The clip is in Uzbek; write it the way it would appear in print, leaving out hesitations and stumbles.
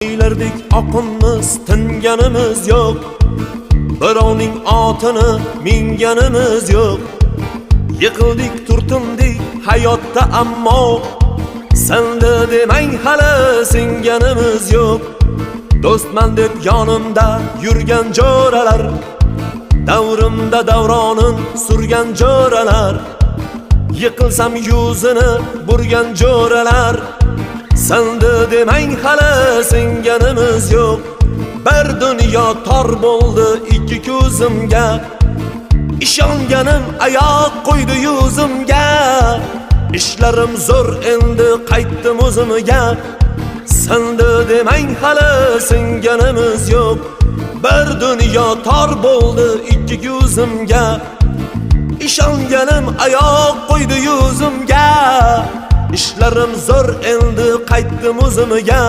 Eylerdik oqinmiz, tinganimiz yo'q. Birovning otini minganimiz yo'q. Yiqildik, turtindik hayotda, ammo senda demang hali singanimiz yo'q. Do'stman deb yonimda yurgan jo'ralar, davrimda davronin surgan jo'ralar, yiqilsam yuzini burgan jo'ralar, senda demang hali singanimiz yo'q. Bir dunyo tor bo'ldi ikki ko'zimga, ishonganim oyoq qo'ydi yuzimga. Ishlarim zo'r endi qaytdim o'zimga, senda demang hali singanimiz yo'q. Bir dunyo tor bo'ldi ikki ko'zimga, ishonganim oyoq qo'ydi yuzimga. Ishlarim zo'r endi qaytdim o'zimga,